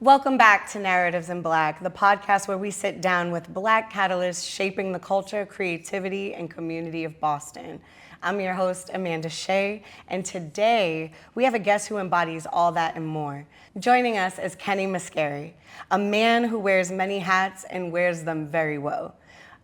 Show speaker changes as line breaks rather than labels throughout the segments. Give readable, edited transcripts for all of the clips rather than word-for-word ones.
Welcome back to Narratives in Black, the podcast where we sit down with Black catalysts shaping the culture, creativity, and community of Boston. I'm your host, Amanda Shea, and today we have a guest who embodies all that and more. Joining us is Kenny Mascary, a man who wears many hats and wears them very well.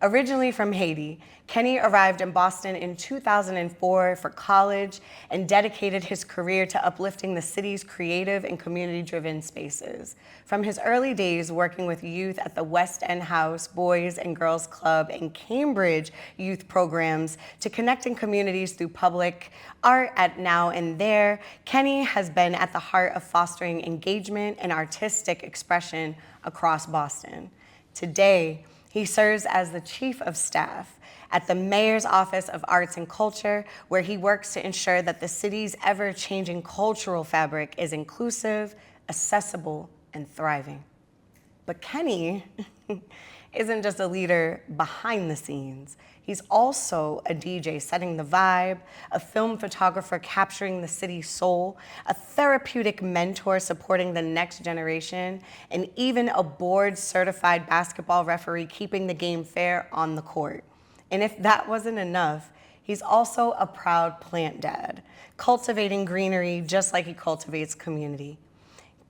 Originally from Haiti, Kenny arrived in Boston in 2004 for college and dedicated his career to uplifting the city's creative and community-driven spaces. From his early days working with youth at the West End House, Boys and Girls Club, and Cambridge youth programs to connecting communities through public art at Now and There, Kenny has been at the heart of fostering engagement and artistic expression across Boston. Today, he serves as the Chief of Staff at the Mayor's Office of Arts and Culture, where he works to ensure that the city's ever-changing cultural fabric is inclusive, accessible, and thriving. But Kenny isn't just a leader behind the scenes. He's also a DJ setting the vibe, a film photographer capturing the city's soul, a therapeutic mentor supporting the next generation, and even a board-certified basketball referee keeping the game fair on the court. And if that wasn't enough, he's also a proud plant dad, cultivating greenery just like he cultivates community.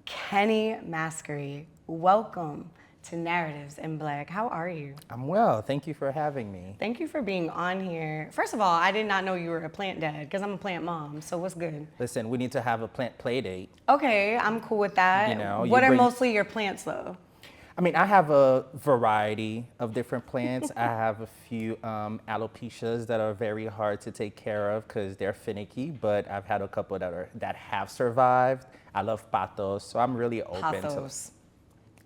Kenny Mascary, welcome to Narratives in Black. How are you?
I'm well. Thank you for having me.
Thank you for being on here. First of all, I did not know you were a plant dad because I'm a plant mom. So what's good?
Listen, we need to have a plant play date.
Okay, I'm cool with that.
You know,
what are mostly your plants though?
I mean, I have a variety of different plants. I have a few alopecias that are very hard to take care of because they're finicky, but I've had a couple that have survived. I love patos, so I'm really open to.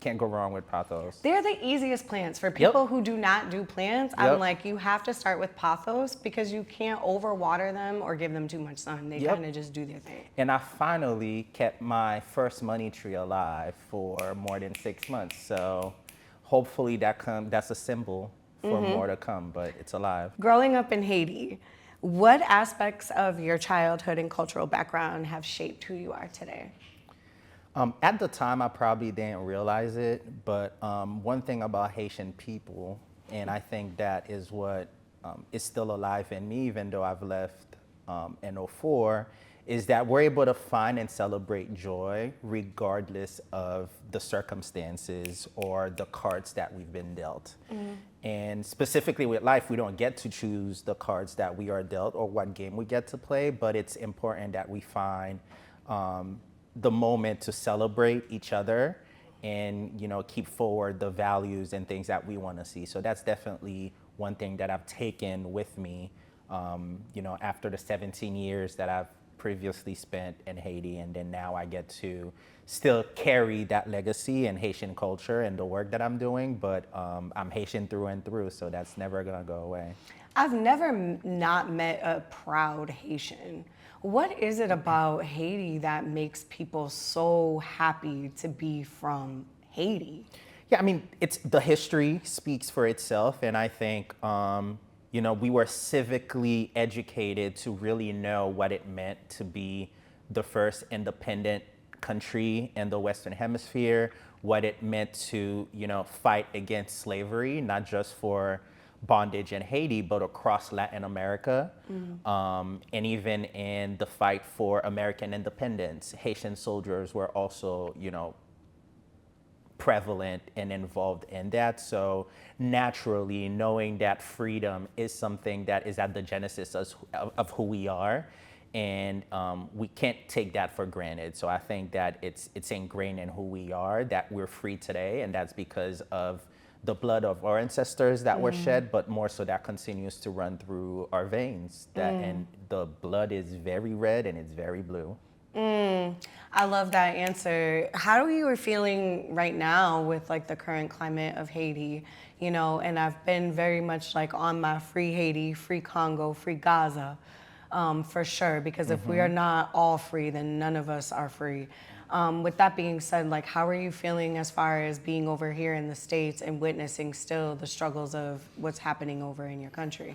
Can't go wrong with pothos.
They're the easiest plants. For people who do not do plants, I'm like, you have to start with pothos because you can't overwater them or give them too much sun. They kind of just do their thing.
And I finally kept my first money tree alive for more than 6 months. So hopefully that's a symbol for more to come, but it's alive.
Growing up in Haiti, what aspects of your childhood and cultural background have shaped who you are today?
At the time, I probably didn't realize it, but one thing about Haitian people, and I think that is what is still alive in me, even though I've left in '04, is that we're able to find and celebrate joy regardless of the circumstances or the cards that we've been dealt. And specifically with life, we don't get to choose the cards that we are dealt or what game we get to play, but it's important that we find the moment to celebrate each other and, you know, keep forward the values and things that we want to see. So that's definitely one thing that I've taken with me, you know, after the 17 years that I've previously spent in Haiti. And then now I get to still carry that legacy and Haitian culture and the work that I'm doing, but I'm Haitian through and through, so that's never gonna go away.
I've never not met a proud Haitian. What is it about Haiti that makes people so happy to be from Haiti?
Yeah, I mean, the history speaks for itself, and I think, you know, we were civically educated to really know what it meant to be the first independent country in the Western Hemisphere, what it meant to, you know, fight against slavery, not just for bondage in Haiti, but across Latin America, and even in the fight for American independence, Haitian soldiers were also, you know, prevalent and involved in that. So naturally, knowing that freedom is something that is at the genesis of who we are, and we can't take that for granted. So I think that it's ingrained in who we are, that we're free today, and that's because of the blood of our ancestors that were shed, but more so that continues to run through our veins. And the blood is very red and it's very blue.
I love that answer. How are you feeling right now with like the current climate of Haiti? You know, and I've been very much like on my free Haiti, free Congo, free Gaza, for sure. Because if we are not all free, then none of us are free. With that being said, like, how are you feeling as far as being over here in the States and witnessing still the struggles of what's happening over in your country?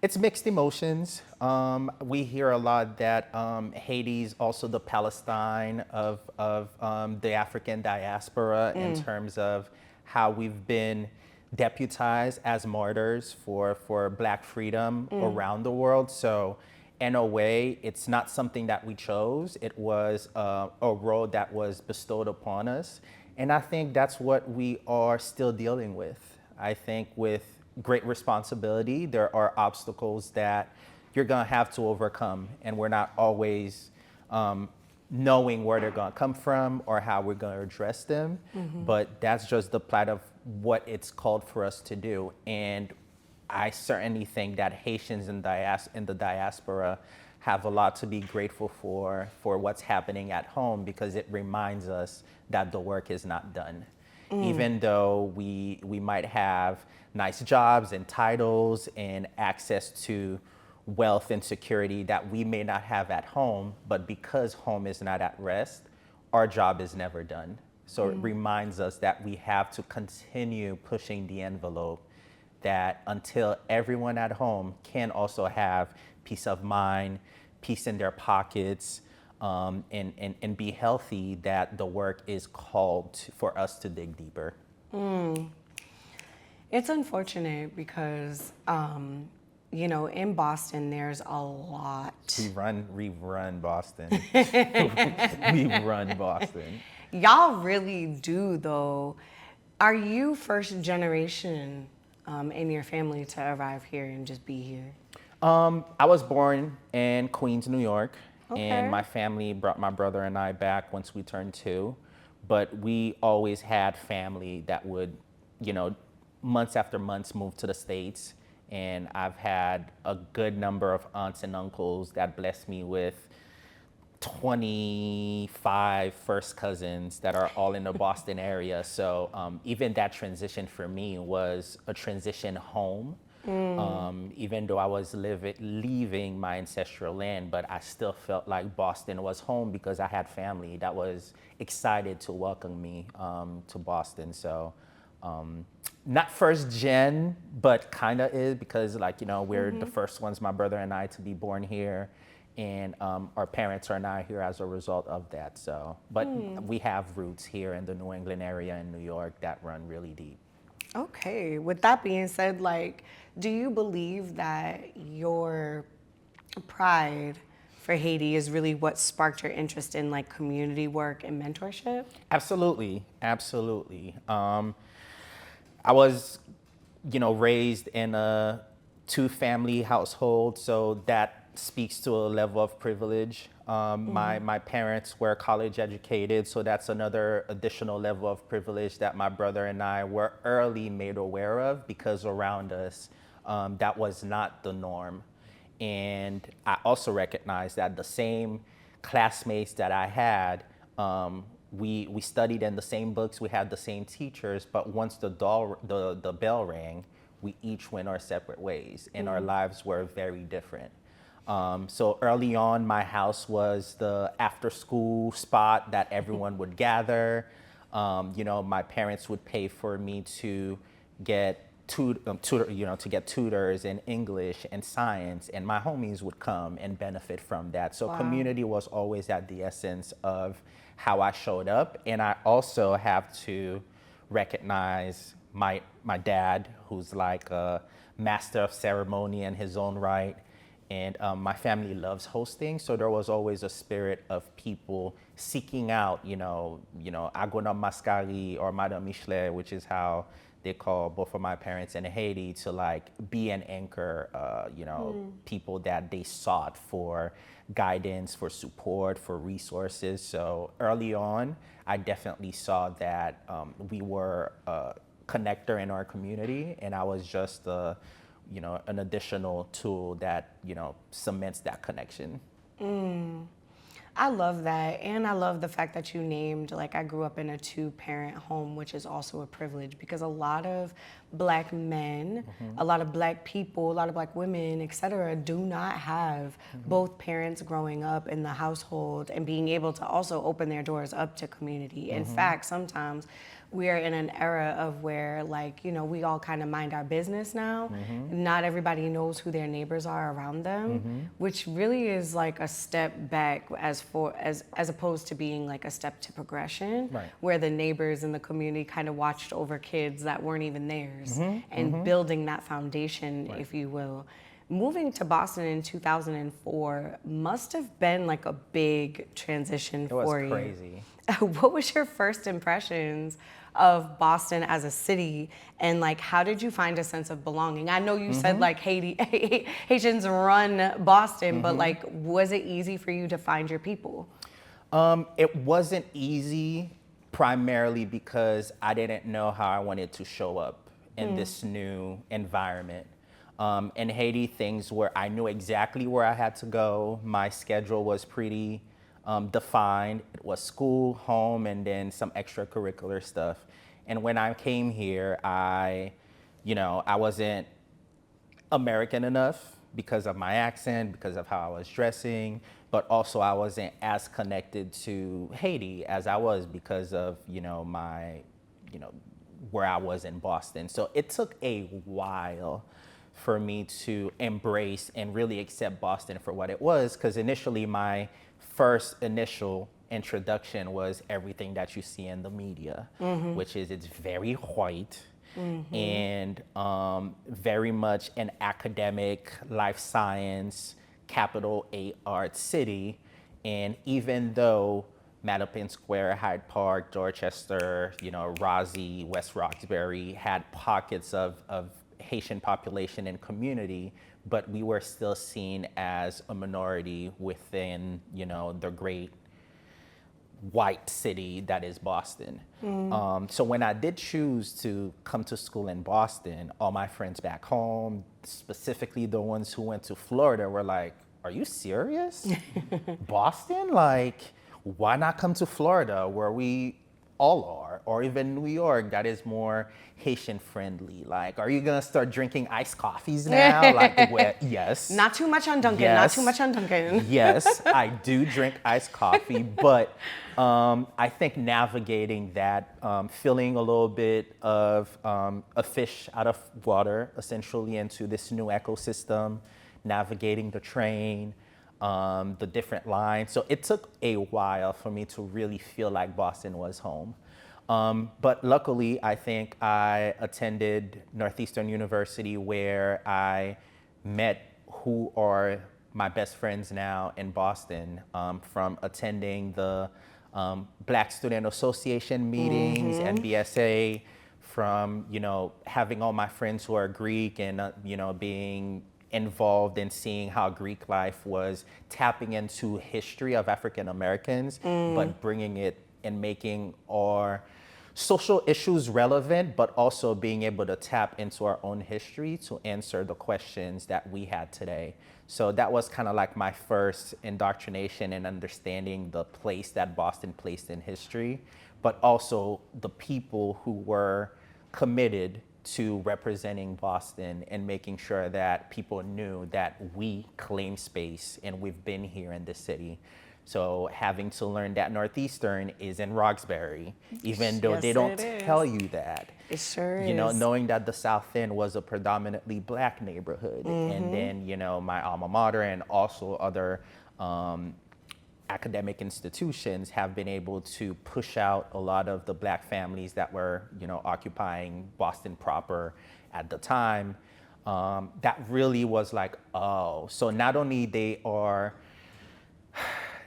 It's mixed emotions. We hear a lot that Haiti's also the Palestine of the African diaspora in terms of how we've been deputized as martyrs for Black freedom around the world. So in a way, it's not something that we chose. It was a role that was bestowed upon us. And I think that's what we are still dealing with. I think with great responsibility, there are obstacles that you're gonna have to overcome, and we're not always knowing where they're gonna come from or how we're gonna address them. But that's just the plight of what it's called for us to do. And I certainly think that Haitians in the diaspora have a lot to be grateful for what's happening at home, because it reminds us that the work is not done. Even though we might have nice jobs and titles and access to wealth and security that we may not have at home, but because home is not at rest, our job is never done. So it reminds us that we have to continue pushing the envelope, that until everyone at home can also have peace of mind, peace in their pockets, and be healthy, that the work is called for us to dig deeper.
It's unfortunate because, in Boston, there's a lot.
We run Boston. We run Boston.
Y'all really do, though. Are you first generation in your family to arrive here and just be here?
I was born in Queens, New York,
Okay.
and my family brought my brother and I back once we turned 2. But we always had family that would, months after months move to the States. And I've had a good number of aunts and uncles that blessed me with 25 first cousins that are all in the Boston area. So even that transition for me was a transition home. Even though I was leaving my ancestral land, but I still felt like Boston was home because I had family that was excited to welcome me to Boston. So not first gen, but kind of is, because we're the first ones, my brother and I, to be born here. And our parents are not here as a result of that. So, but we have roots here in the New England area in New York that run really deep.
Okay. With that being said, do you believe that your pride for Haiti is really what sparked your interest in community work and mentorship?
Absolutely, absolutely. I was, raised in a 2-family household, so that speaks to a level of privilege. My parents were college educated, so that's another additional level of privilege that my brother and I were early made aware of, because around us, that was not the norm. And I also recognized that the same classmates that I had, we studied in the same books, we had the same teachers, but once the bell rang, we each went our separate ways, and our lives were very different. So early on, my house was the after-school spot that everyone would gather. My parents would pay for me to get to get tutors in English and science, and my homies would come and benefit from that. So community was always at the essence of how I showed up. And I also have to recognize my dad, who's like a master of ceremony in his own right. And my family loves hosting, so there was always a spirit of people seeking out, Agona Mascary or Madame Michelet, which is how they call both of my parents in Haiti, to be an anchor, people that they sought for guidance, for support, for resources. So early on, I definitely saw that we were a connector in our community, and I was just an additional tool that, cements that connection.
I love that. And I love the fact that you named, like, I grew up in a two-parent home, which is also a privilege because a lot of Black men, a lot of Black people, a lot of Black women, et cetera, do not have both parents growing up in the household and being able to also open their doors up to community. In fact, sometimes we are in an era of where, like, you know, we all kind of mind our business now. Not everybody knows who their neighbors are around them, which really is like a step back as opposed to being like a step to progression,
Right.
where the neighbors in the community kind of watched over kids that weren't even theirs and building that foundation, if you will. Moving to Boston in 2004 must have been like a big transition
It was
for you.
crazy.
What was your first impressions of Boston as a city, and like how did you find a sense of belonging? I know you said like Haitians run Boston, but like was it easy for you to find your people?
It wasn't easy, primarily because I didn't know how I wanted to show up in this new environment. In Haiti, things were, I knew exactly where I had to go. My schedule was pretty defined. It was school, home, and then some extracurricular stuff. And when I came here, I wasn't American enough because of my accent, because of how I was dressing, but also I wasn't as connected to Haiti as I was because of, where I was in Boston. So it took a while for me to embrace and really accept Boston for what it was, because initially my first initial introduction was everything that you see in the media, which is it's very white and very much an academic, life science, capital A art city. And even though Mattapan Square, Hyde Park, Dorchester, Rossie, West Roxbury had pockets of Haitian population and community, but we were still seen as a minority within, the great white city that is Boston. So when I did choose to come to school in Boston, all my friends back home, specifically the ones who went to Florida, were like, "Are you serious? Boston? Like, why not come to Florida where we all are, or even New York that is more Haitian friendly? Like, are you gonna start drinking iced coffees now?" Like, yes.
Not too much on Dunkin',
Yes.
not too much on Dunkin'.
Yes, I do drink iced coffee, but I think navigating that, feeling a little bit of a fish out of water, essentially, into this new ecosystem, navigating the train, the different lines. So it took a while for me to really feel like Boston was home. But luckily, I think I attended Northeastern University, where I met who are my best friends now in Boston, from attending the Black Student Association meetings, NBSA, from having all my friends who are Greek and being involved in seeing how Greek life was tapping into history of African Americans, but bringing it and making our social issues relevant, but also being able to tap into our own history to answer the questions that we had today. So that was kind of like my first indoctrination in understanding the place that Boston placed in history, but also the people who were committed to representing Boston and making sure that people knew that we claim space and we've been here in this city. So having to learn that Northeastern is in Roxbury, even though
Yes,
they don't
it is.
tell you that.
It sure is.
Knowing that the South End was a predominantly Black neighborhood, and then, my alma mater and also other academic institutions have been able to push out a lot of the Black families that were, occupying Boston proper at the time. That really was like, oh, so not only they are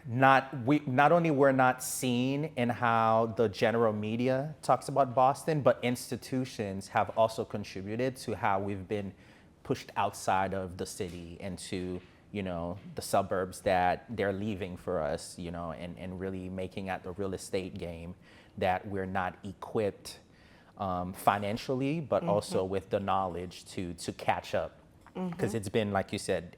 not only we're not seen in how the general media talks about Boston, but institutions have also contributed to how we've been pushed outside of the city into the suburbs that they're leaving for us, and really making at the real estate game that we're not equipped financially, but also with the knowledge to catch up. Because it's been, like you said,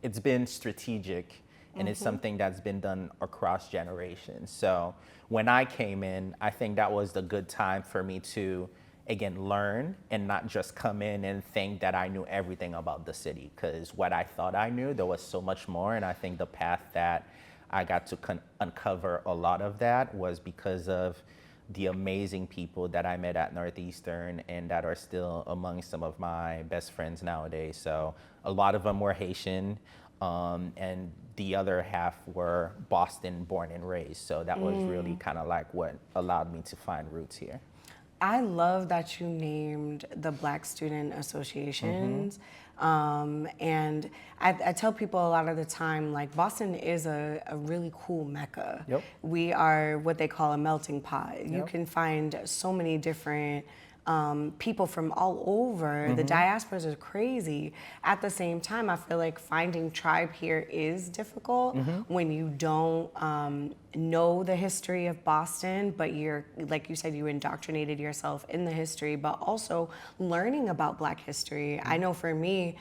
it's been strategic and it's something that's been done across generations. So when I came in, I think that was the good time for me to, again, learn and not just come in and think that I knew everything about the city, because what I thought I knew, there was so much more. And I think the path that I got to uncover a lot of that was because of the amazing people that I met at Northeastern and that are still among some of my best friends nowadays. So a lot of them were Haitian, and the other half were Boston born and raised. So that was really kind of like what allowed me to find roots here.
I love that you named the Black Student Associations. And I tell people a lot of the time, like, Boston is a really cool mecca.
Yep.
We are what they call a melting pot. You
Yep.
can find so many different people from all over. The diasporas are crazy. At the same time, I feel like finding tribe here is difficult when you don't know the history of Boston, but you're, like you said, you indoctrinated yourself in the history, but also learning about Black history. I know for me,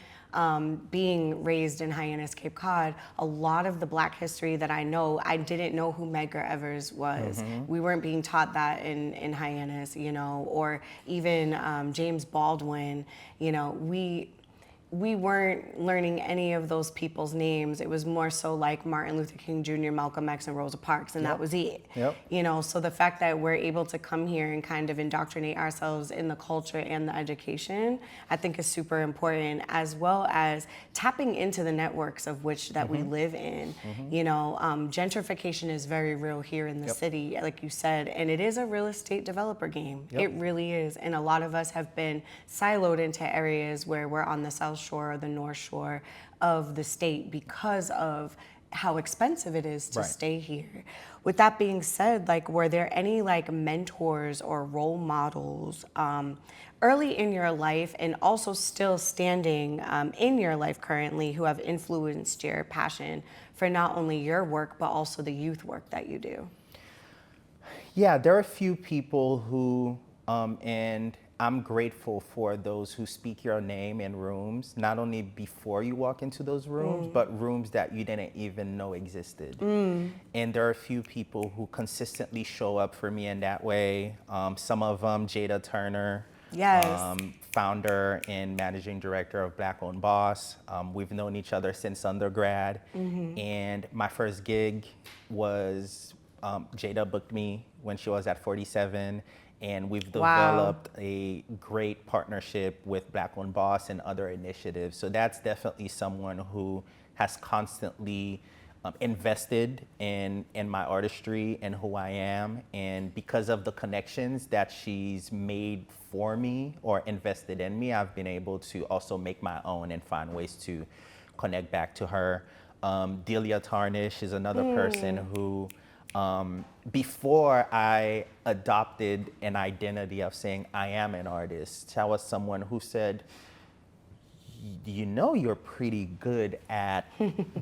being raised in Hyannis, Cape Cod, a lot of the Black history that I know, I didn't know who Medgar Evers was. We weren't being taught that in Hyannis, you know, or even James Baldwin. You know, we weren't learning any of those people's names. It was more so like Martin Luther King Jr., Malcolm X, and Rosa Parks, and that was it.
Yep.
You know, so the fact that we're able to come here and kind of indoctrinate ourselves in the culture and the education, I think is super important, as well as tapping into the networks of which that we live in. You know, gentrification is very real here in the city, like you said, and it is a real estate developer game. It really is. And a lot of us have been siloed into areas where we're on the South Shore or the North Shore of the state because of how expensive it is to stay here. With that being said, like, were there any like mentors or role models early in your life, and also still standing in your life currently, who have influenced your passion for not only your work but also the youth work that you do?
Yeah, there are a few people who, and I'm grateful for those who speak your name in rooms, not only before you walk into those rooms, but rooms that you didn't even know existed. And there are a few people who consistently show up for me in that way. Some of them, Jada Turner, founder and managing director of Black Owned Boss. We've known each other since undergrad. And my first gig was, Jada booked me when she was at 47. And we've developed a great partnership with Black Owned Boss and other initiatives. So that's definitely someone who has constantly invested in my artistry and who I am. And because of the connections that she's made for me or invested in me, I've been able to also make my own and find ways to connect back to her. Delia Tarnish is another person who, before I adopted an identity of saying I am an artist, I was someone who said, you know, you're pretty good at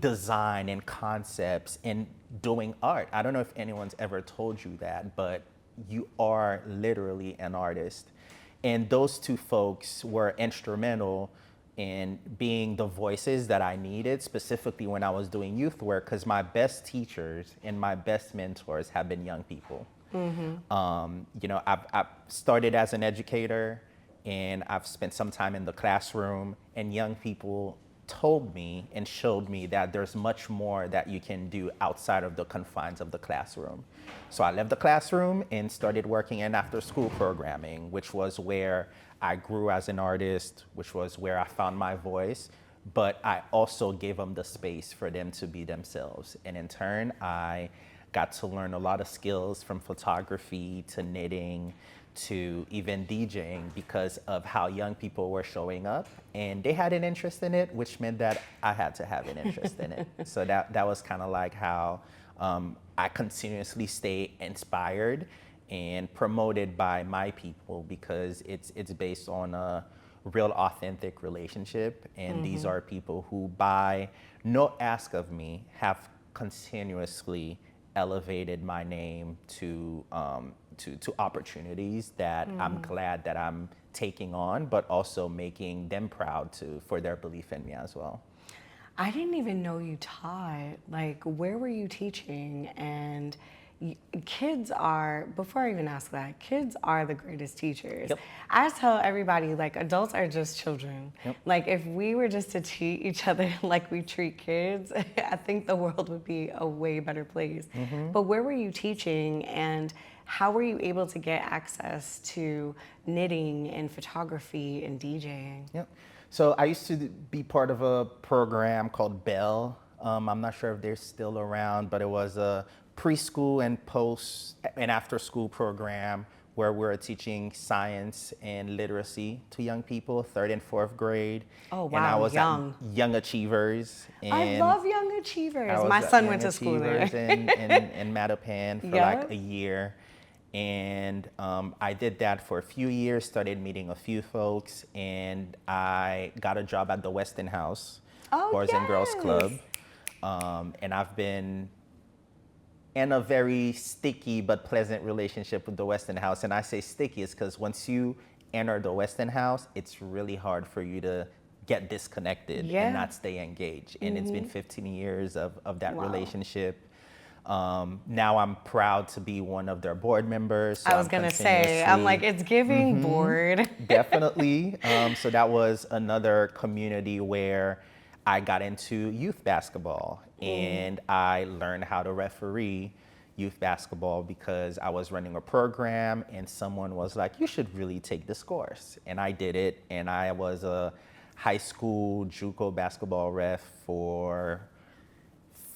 design and concepts and doing art. I don't know if anyone's ever told you that, but you are literally an artist. And those two folks were instrumental in being the voices that I needed, specifically when I was doing youth work, because my best teachers and my best mentors have been young people. You know, I've started as an educator, and I've spent some time in the classroom, and young people told me and showed me that there's much more that you can do outside of the confines of the classroom. So I left the classroom and started working in after-school programming, which was where I grew as an artist, which was where I found my voice, but I also gave them the space for them to be themselves. And in turn, I got to learn a lot of skills, from photography to knitting to even DJing, because of how young people were showing up, and they had an interest in it, which meant that I had to have an interest in it. So that was kind of like how I continuously stay inspired and promoted by my people, because it's based on a real authentic relationship. And these are people who, by no ask of me, have continuously elevated my name to opportunities that I'm glad that I'm taking on, but also making them proud for their belief in me as well.
I didn't even know you taught. Like, where were you teaching? And kids are, before I even ask that, kids are the greatest teachers.
Yep.
I tell everybody, like, adults are just children.
Yep.
Like, if we were just to treat each other like we treat kids, I think the world would be a way better place. But where were you teaching, and how were you able to get access to knitting and photography and DJing?
Yep. So I used to be part of a program called Bell. I'm not sure if they're still around, but it was a preschool and post and after school program where we're teaching science and literacy to young people, 3rd and 4th grade.
Oh, wow,
And I was
young.
at Young Achievers.
I
And
love Young Achievers.
I was
My
at
son
Young
went to school there.
Achievers in Mattapan for
Yeah.
like a year. And I did that for a few years, started meeting a few folks, and I got a job at the Weston House,
Oh,
Boys and Girls
yes.
Club. And I've been in a very sticky but pleasant relationship with the Weston House. And I say sticky is because once you enter the Weston House, it's really hard for you to get disconnected
Yeah.
and not stay engaged. And it's been 15 years of that
Wow.
relationship. Now I'm proud to be one of their board members. So
I was gonna say, I'm like, it's giving board.
Definitely. So that was another community where I got into youth basketball, and I learned how to referee youth basketball because I was running a program and someone was like, you should really take this course. And I did it, and I was a high school JUCO basketball ref for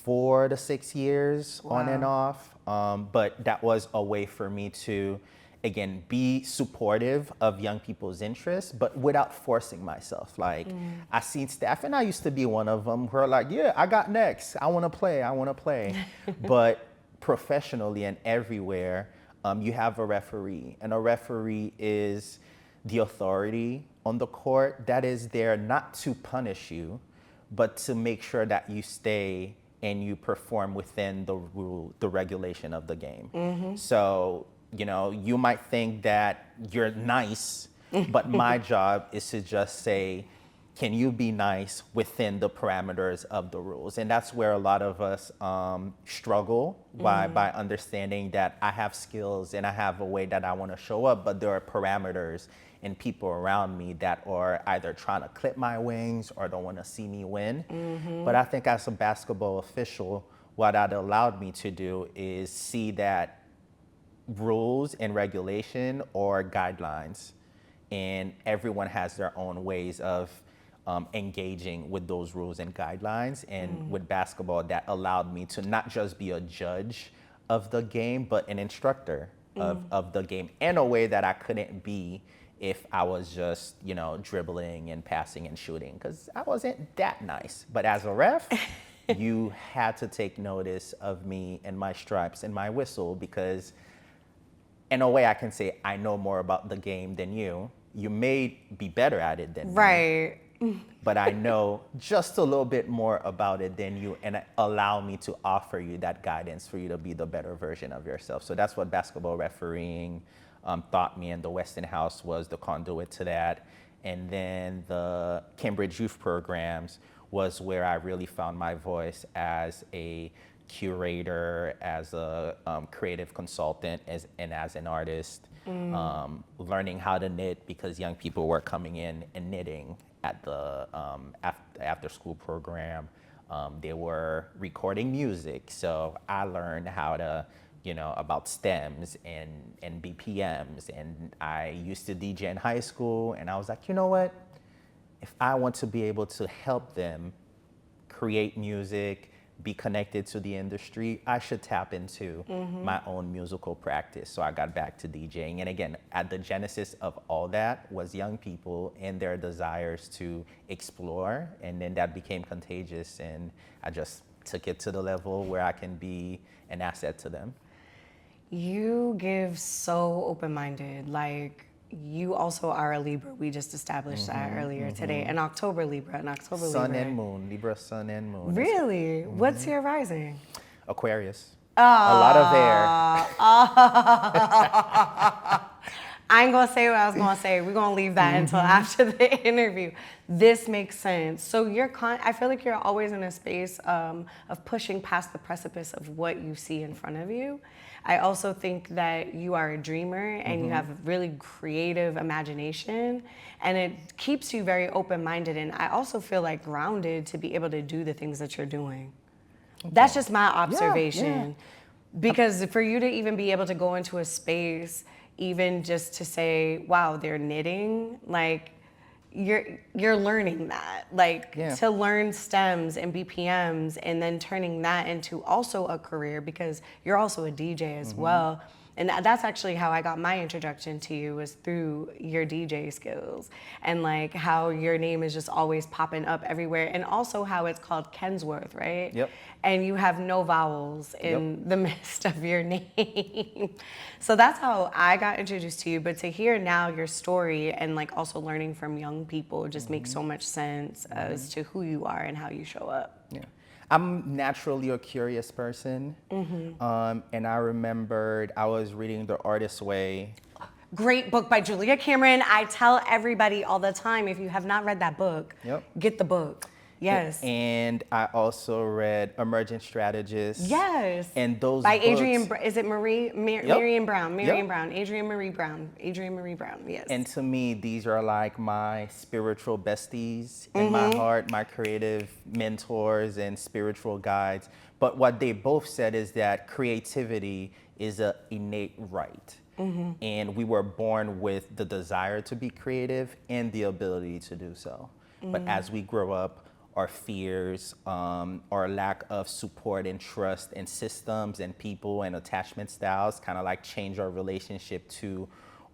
4 to 6 years on and off. But that was a way for me to, again, be supportive of young people's interests, but without forcing myself. Like, I seen staff, and I used to be one of them, who are like, yeah, I got next. I want to play. But professionally and everywhere, you have a referee, and a referee is the authority on the court that is there not to punish you, but to make sure that you stay and you perform within the regulation of the game. So, you know, you might think that you're nice, but my job is to just say, can you be nice within the parameters of the rules? And that's where a lot of us struggle by understanding that I have skills and I have a way that I want to show up, but there are parameters and people around me that are either trying to clip my wings or don't want to see me win. But I think as a basketball official, what that allowed me to do is see that rules and regulation or guidelines, and everyone has their own ways of engaging with those rules and guidelines. And with basketball, that allowed me to not just be a judge of the game, but an instructor of the game in a way that I couldn't be if I was just, you know, dribbling and passing and shooting, because I wasn't that nice. But as a ref, you had to take notice of me and my stripes and my whistle, because in a way I can say I know more about the game than you. You may be better at it than me,
Right.
but I know just a little bit more about it than you, and allow me to offer you that guidance for you to be the better version of yourself. So that's what basketball refereeing taught me, and the Weston House was the conduit to that. And then the Cambridge Youth Programs was where I really found my voice as a curator, as a creative consultant, and as an artist, learning how to knit because young people were coming in and knitting at the after school program. They were recording music, so I learned how to, you know, about stems and BPMs. And I used to DJ in high school, and I was like, you know what? If I want to be able to help them create music, be connected to the industry, I should tap into my own musical practice. So I got back to DJing. And again, at the genesis of all that was young people and their desires to explore. And then that became contagious. And I just took it to the level where I can be an asset to them.
You give so open-minded. Like, you also are a Libra. We just established that earlier today. An October Libra,
Sun and moon, Libra, sun and moon.
Really? What's your rising?
Aquarius. A lot of air.
I I ain't gonna say what I was gonna say. We're gonna leave that until after the interview. This makes sense. So I feel like you're always in a space of pushing past the precipice of what you see in front of you. I also think that you are a dreamer and you have a really creative imagination, and it keeps you very open-minded. And I also feel like grounded to be able to do the things that you're doing. Okay. That's just my observation. Yeah. Because for you to even be able to go into a space, even just to say, wow, they're knitting, like you're learning that, like to learn stems and BPMs and then turning that into also a career, because you're also a DJ as well. And that's actually how I got my introduction to you, was through your DJ skills, and like how your name is just always popping up everywhere, and also how it's called Kensworth, right?
Yep.
And you have no vowels in the midst of your name. So that's how I got introduced to you. But to hear now your story and like also learning from young people just makes so much sense as to who you are and how you show up.
Yeah. I'm naturally a curious person. And I remembered I was reading The Artist's Way.
Great book by Julia Cameron. I tell everybody all the time, if you have not read that book, get the book. Yes.
And I also read Emergent Strategists.
Yes.
And those
by
books,
Adrienne, is it Marion Brown? Brown. Adrienne Marie Brown, yes.
And to me, these are like my spiritual besties in my heart, my creative mentors and spiritual guides. But what they both said is that creativity is an innate right. And we were born with the desire to be creative and the ability to do so. But as we grow up, our fears, our lack of support and trust in systems and people and attachment styles kind of like change our relationship to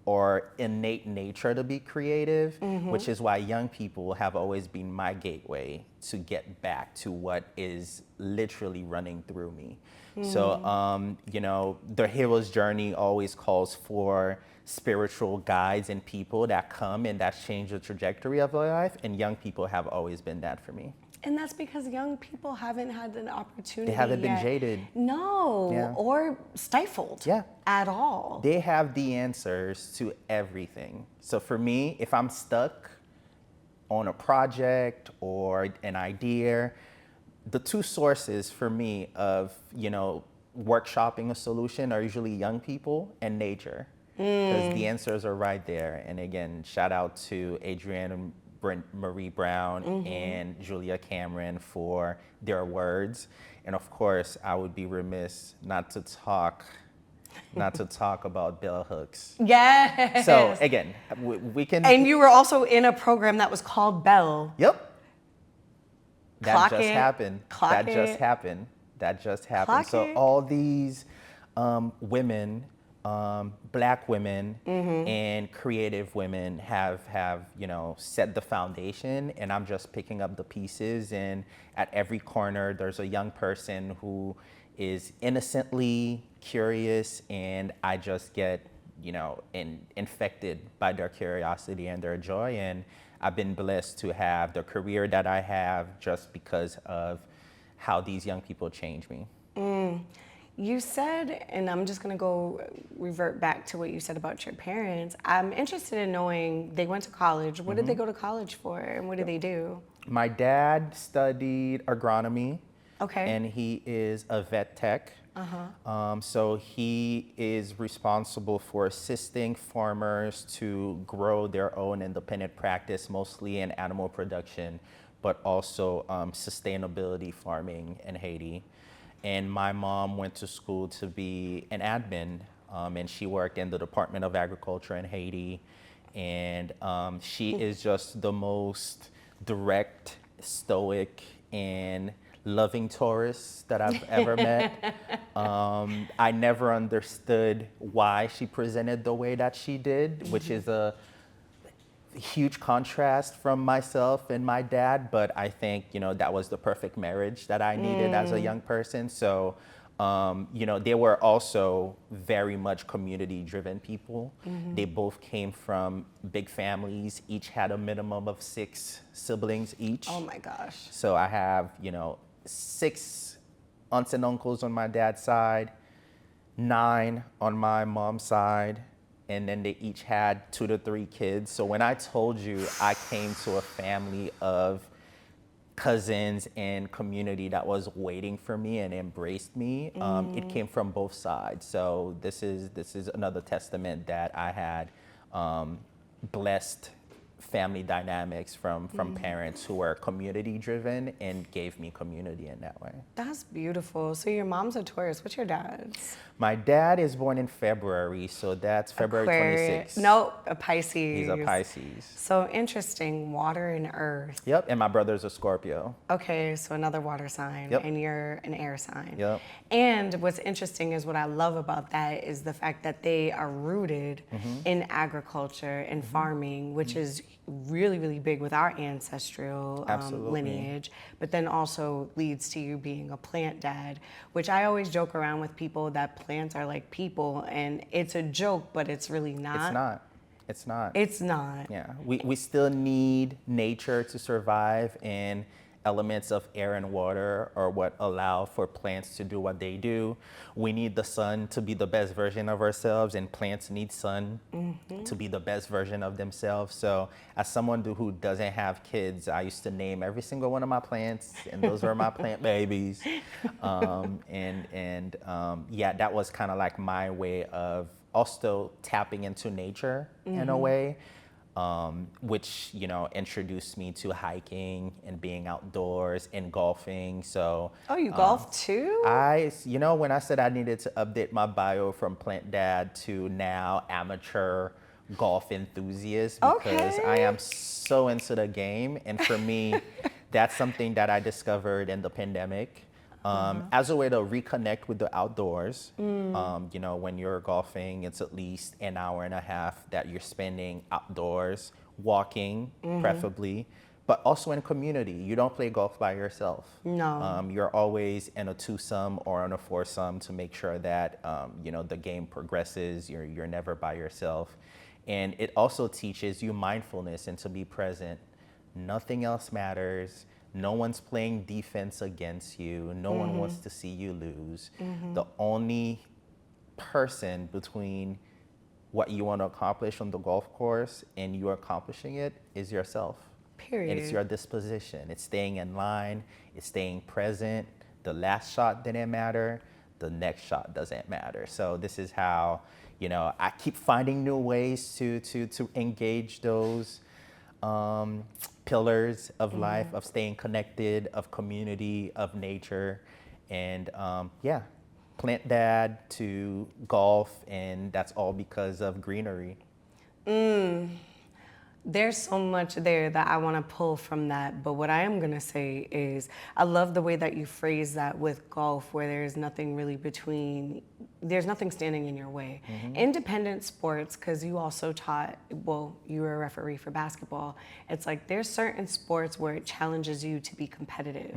our innate nature to be creative, which is why young people have always been my gateway to get back to what is literally running through me. So, you know, the hero's journey always calls for spiritual guides and people that come and that change the trajectory of their life, and young people have always been that for me.
And that's because young people haven't had an opportunity.
They haven't been jaded.
No, or stifled at all.
They have the answers to everything. So for me, if I'm stuck on a project or an idea, the two sources for me of, you know, workshopping a solution are usually young people and nature. Because the answers are right there. And again, shout out to Adrienne Marie Brown and Julia Cameron for their words. And of course, I would be remiss not to talk about bell hooks.
Yes.
So again, we can.
And you were also in a program that was called Bell.
Yep.
That
just happened. That just happened. So all these women, Black women and creative women have you know, set the foundation, and I'm just picking up the pieces. And at every corner, there's a young person who is innocently curious, and I just get, you know, infected by their curiosity and their joy. And I've been blessed to have the career that I have just because of how these young people change me.
You said, and I'm just gonna revert back to what you said about your parents. I'm interested in knowing, they went to college. What did they go to college for, and what did they do? My
dad studied agronomy.
Okay.
And he is a vet tech. So he is responsible for assisting farmers to grow their own independent practice, mostly in animal production, but also sustainability farming in Haiti. And my mom went to school to be an admin, and she worked in the Department of Agriculture in Haiti. And she is just the most direct, stoic, and loving tourist that I've ever met. I never understood why she presented the way that she did, which is a huge contrast from myself and my dad, but I think, you know, that was the perfect marriage that I needed as a young person. So, you know, they were also very much community-driven people. They both came from big families, each had a minimum of 6 siblings each.
Oh my gosh.
So I have, you know, 6 aunts and uncles on my dad's side, 9 on my mom's side, and then they each had 2 to 3 kids. So when I told you I came to a family of cousins and community that was waiting for me and embraced me, it came from both sides. So this is another testament that I had blessed family dynamics from parents who were community driven and gave me community in that way.
That's beautiful. So your mom's a Taurus. What's your dad's?
My dad is born in February, so that's February 26th.
No, a Pisces.
He's a Pisces.
So interesting, water and earth.
Yep, and my brother's a Scorpio.
Okay, so another water sign,
Yep.
and you're an air sign.
Yep.
And what's interesting is what I love about that is the fact that they are rooted in agriculture and farming, which is really, really big with our ancestral lineage, but then also leads to you being a plant dad, which I always joke around with people that plants are like people, and it's a joke, but it's really not.
It's not. It's not.
It's not.
Yeah, we still need nature to survive, and elements of air and water are what allow for plants to do what they do. We need the sun to be the best version of ourselves, and plants need sun to be the best version of themselves. So as someone who doesn't have kids, I used to name every single one of my plants, and those were my plant babies. Yeah, that was kind of like my way of also tapping into nature in a way. Which, you know, introduced me to hiking and being outdoors and golfing. So
Oh, you golf too?
you know, when I said I needed to update my bio from plant dad to now amateur golf enthusiast, because I am so into the game. And for me, that's something that I discovered in the pandemic. As a way to reconnect with the outdoors. You know, when you're golfing, it's at least an hour and a half that you're spending outdoors, walking preferably, but also in community. You don't play golf by yourself.
No.
You're always in a twosome or in a foursome to make sure that, you know, the game progresses. You're never by yourself. And it also teaches you mindfulness and to be present. Nothing else matters. No one's playing defense against you. No one wants to see you lose. The only person between what you want to accomplish on the golf course and you accomplishing it is yourself.
Period.
And it's your disposition. It's staying in line. It's staying present. The last shot didn't matter. The next shot doesn't matter. So this is how, you know, I keep finding new ways to engage those pillars of life, of staying connected, of community, of nature, and yeah, plant dad to golf, and that's all because of greenery.
There's so much there that I want to pull from that, but what I am going to say is I love the way that you phrase that with golf, where there's nothing really there's nothing standing in your way. Independent sports, because you also taught, well, you were a referee for basketball, it's like there's certain sports where it challenges you to be competitive.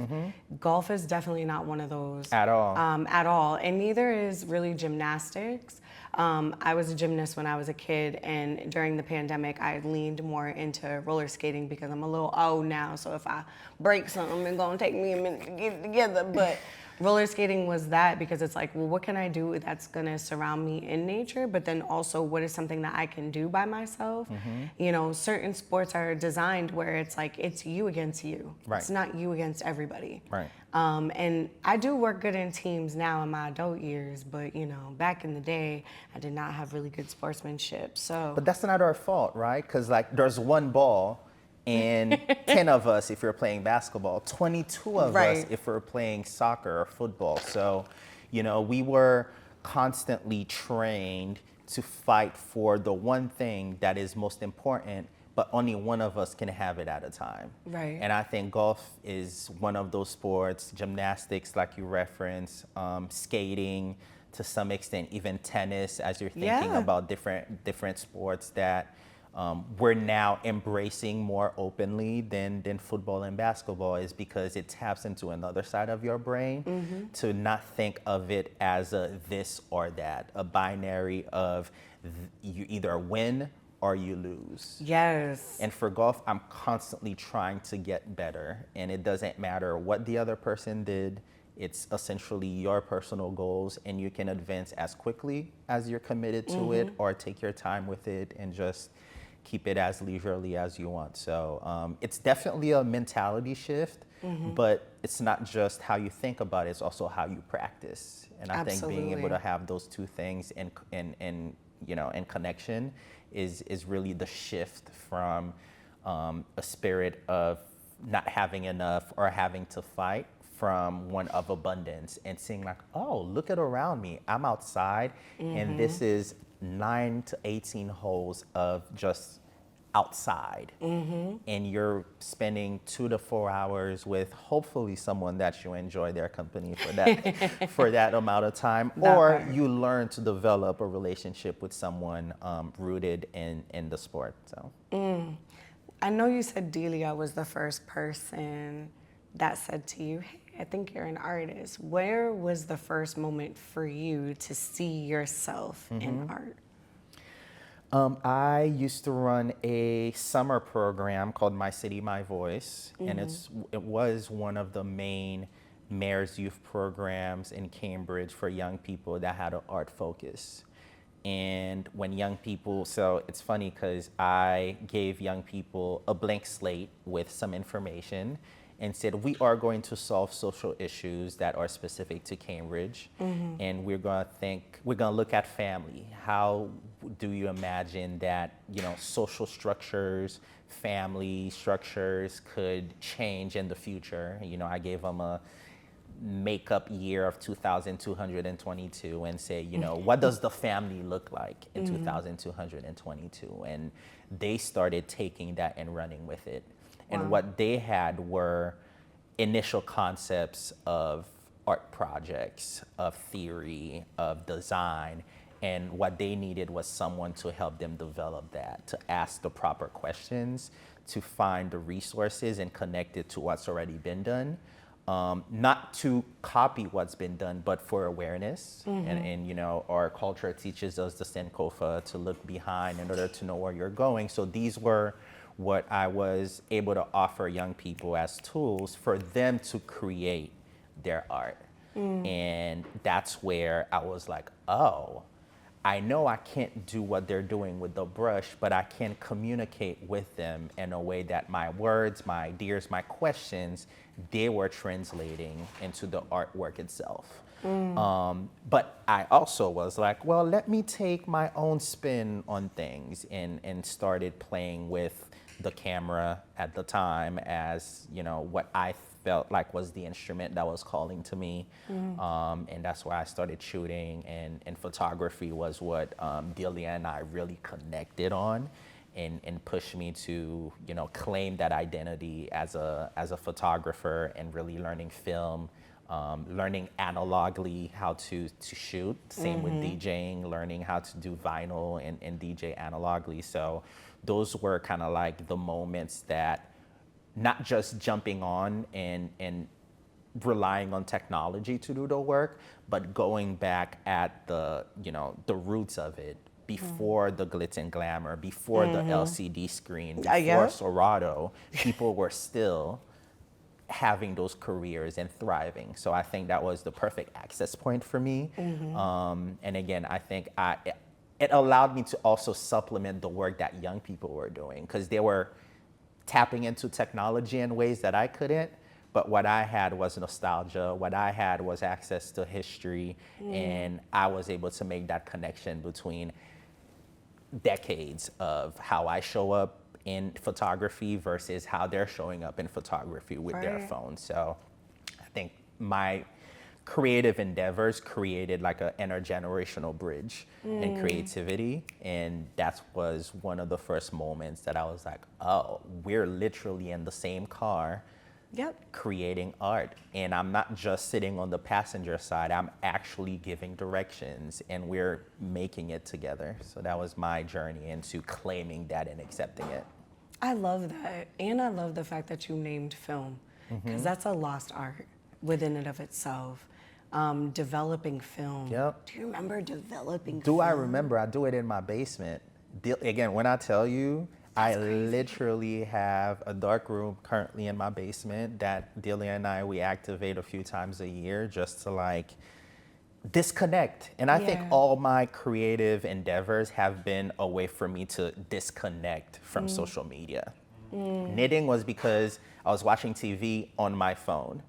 Golf is definitely not one of those.
At all.
At all, and neither is really gymnastics. I was a gymnast when I was a kid, and during the pandemic, I leaned more into roller skating because I'm a little old now. So if I break something, it's gonna take me a minute to get it together. But roller skating was that, because it's like, well, what can I do that's gonna surround me in nature? But then also, what is something that I can do by myself? You know, certain sports are designed where it's like it's you against you.
Right.
It's not you against everybody.
Right.
And I do work good in teams now in my adult years, but you know, back in the day, I did not have really good sportsmanship. So,
But that's not our fault, right? Because like there's one ball and 10 of us if you're playing basketball, 22 of us if we're playing soccer or football. So, you know, we were constantly trained to fight for the one thing that is most important, but only one of us can have it at a time.
Right.
And I think golf is one of those sports, gymnastics, like you referenced, skating to some extent, even tennis, as you're thinking about different sports that we're now embracing more openly than football and basketball, is because it taps into another side of your brain to not think of it as a this or that, a binary of you either win or you lose.
yes.
And for golf, I'm constantly trying to get better, and it doesn't matter what the other person did. It's essentially your personal goals, and you can advance as quickly as you're committed to it, or take your time with it and just keep it as leisurely as you want. So it's definitely a mentality shift, but it's not just how you think about it, it's also how you practice. And I think being able to have those two things in connection is really the shift from a spirit of not having enough or having to fight, from one of abundance and seeing like, oh, look at around me. I'm outside and this is 9 to 18 holes of just outside. And you're spending 2 to 4 hours with hopefully someone that you enjoy their company for that for that amount of time. Or you learn to develop a relationship with someone rooted in the sport. So
I know you said Delia was the first person that said to you, hey, I think you're an artist. Where was the first moment for you to see yourself in art?
I used to run a summer program called My City, My Voice, and it was one of the main Mayor's Youth programs in Cambridge for young people that had an art focus. And when young people, so it's funny because I gave young people a blank slate with some information and said, we are going to solve social issues that are specific to Cambridge. And we're gonna look at family. How do you imagine that, social structures, family structures could change in the future? I gave them a makeup year of 2222 and say, what does the family look like in 2222? And they started taking that and running with it. And what they had were initial concepts of art projects, of theory, of design, and what they needed was someone to help them develop that, to ask the proper questions, to find the resources and connect it to what's already been done. Not to copy what's been done, but for awareness. And our culture teaches us the Sankofa, to look behind in order to know where you're going. So these were what I was able to offer young people as tools for them to create their art. And that's where I was like, oh, I know I can't do what they're doing with the brush, but I can communicate with them in a way that my words, my ideas, my questions, they were translating into the artwork itself. But I also was like, well, let me take my own spin on things, and started playing with the camera at the time as, what I felt like was the instrument that was calling to me. And that's where I started shooting, and photography was what Delia and I really connected on, and pushed me to, claim that identity as a photographer, and really learning film, learning analogly how to shoot. Same with DJing, learning how to do vinyl and DJ analogly. So those were kind of like the moments that, not just jumping on and relying on technology to do the work, but going back at the roots of it, before the glitz and glamour, before the LCD screen, before Serato, people were still having those careers and thriving. So I think that was the perfect access point for me. And again, I think it allowed me to also supplement the work that young people were doing, because they were tapping into technology in ways that I couldn't. But what I had was nostalgia, what I had was access to history, and I was able to make that connection between decades of how I show up in photography versus how they're showing up in photography with their phones. So I think my creative endeavors created like an intergenerational bridge in creativity. And that was one of the first moments that I was like, oh, we're literally in the same car creating art. And I'm not just sitting on the passenger side, I'm actually giving directions, and we're making it together. So that was my journey into claiming that and accepting it.
I love that. And I love the fact that you named film, because that's a lost art within and of itself. Developing film. Do you remember developing film?
I remember? I do it in my basement. Again, when I tell you, I literally have a dark room currently in my basement that Delia and we activate a few times a year just to like disconnect. And I think
Yeah.
all my creative endeavors have been a way for me to disconnect from social media. Knitting was because I was watching TV on my phone.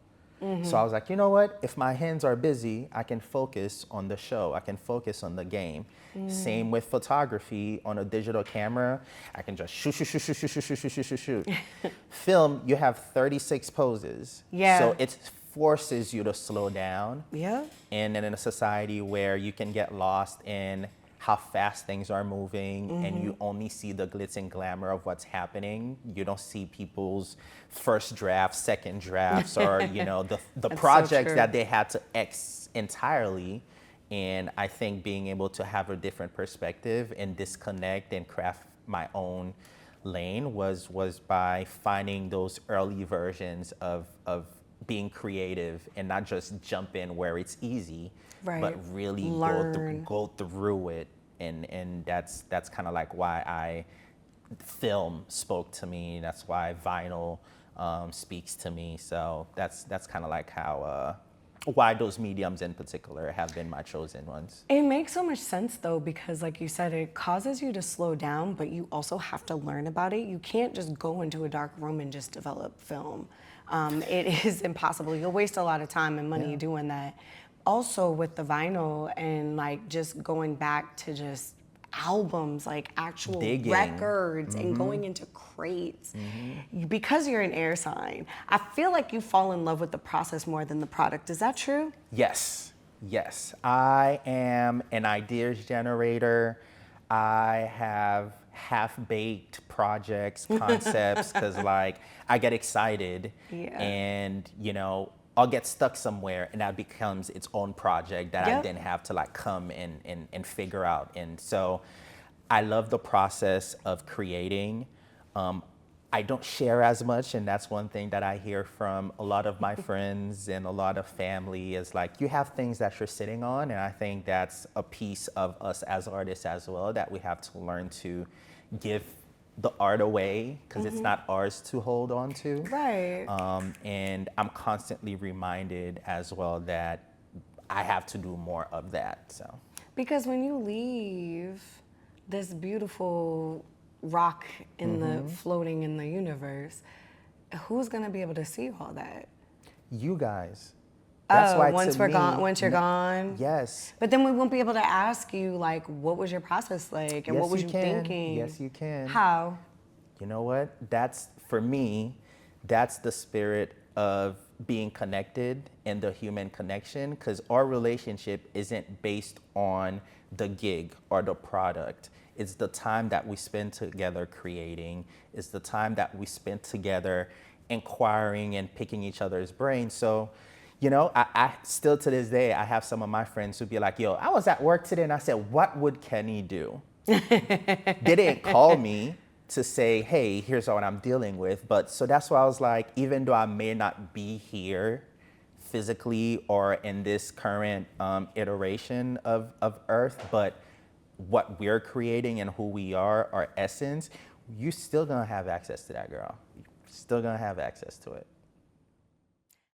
So I was like, you know what? If my hands are busy, I can focus on the show. I can focus on the game. Same with photography on a digital camera. I can just shoot, shoot, shoot, shoot, shoot, shoot, shoot, shoot, shoot, shoot, shoot. Film, you have 36 poses.
Yeah.
So it forces you to slow down.
Yeah.
And in a society where you can get lost in how fast things are moving and you only see the glitz and glamour of what's happening, you don't see people's first drafts, second drafts, or the
That's
projects
so
that
true.
they had to X entirely. And I think being able to have a different perspective and disconnect and craft my own lane was by finding those early versions of being creative and not just jump in where it's easy,
Right.
but really
Learn.
go through it. And that's kind of like why film spoke to me. That's why vinyl speaks to me. So that's kind of like how why those mediums in particular have been my chosen ones.
It makes so much sense though, because like you said, it causes you to slow down, but you also have to learn about it. You can't just go into a dark room and just develop film. It is impossible. You'll waste a lot of time and money doing that. Also with the vinyl and like just going back to just albums, like actual
Digging.
records and going into crates. Because you're an air sign, I feel like you fall in love with the process more than the product. Is that true?
Yes. I am an ideas generator. I have half-baked projects, concepts, because like I get excited and I'll get stuck somewhere and that becomes its own project that I then have to like come and figure out. And so I love the process of creating. I don't share as much, and that's one thing that I hear from a lot of my friends and a lot of family is like, you have things that you're sitting on, and I think that's a piece of us as artists as well, that we have to learn to give the art away, because it's not ours to hold on to.
Right.
And I'm constantly reminded as well that I have to do more of that, so.
Because when you leave this beautiful rock in the floating in the universe, who's gonna be able to see all that?
You guys. That's why
once
to
we're
me,
gone, once you're gone.
Yes.
But then we won't be able to ask you like, what was your process like, and
Yes,
what was
you
you
can.
thinking?
Yes, you can.
How?
You know what? That's, for me, that's the spirit of being connected and the human connection, because our relationship isn't based on the gig or the product. It's the time that we spend together creating. It's the time that we spend together inquiring and picking each other's brains. So, I still to this day, I have some of my friends who be like, yo, I was at work today and I said, what would Kenny do? They didn't call me to say, hey, here's what I'm dealing with. But so that's why I was like, even though I may not be here physically or in this current iteration of Earth, but what we're creating and who we are, our essence, you still gonna have access to that, girl. You're still gonna have access to it.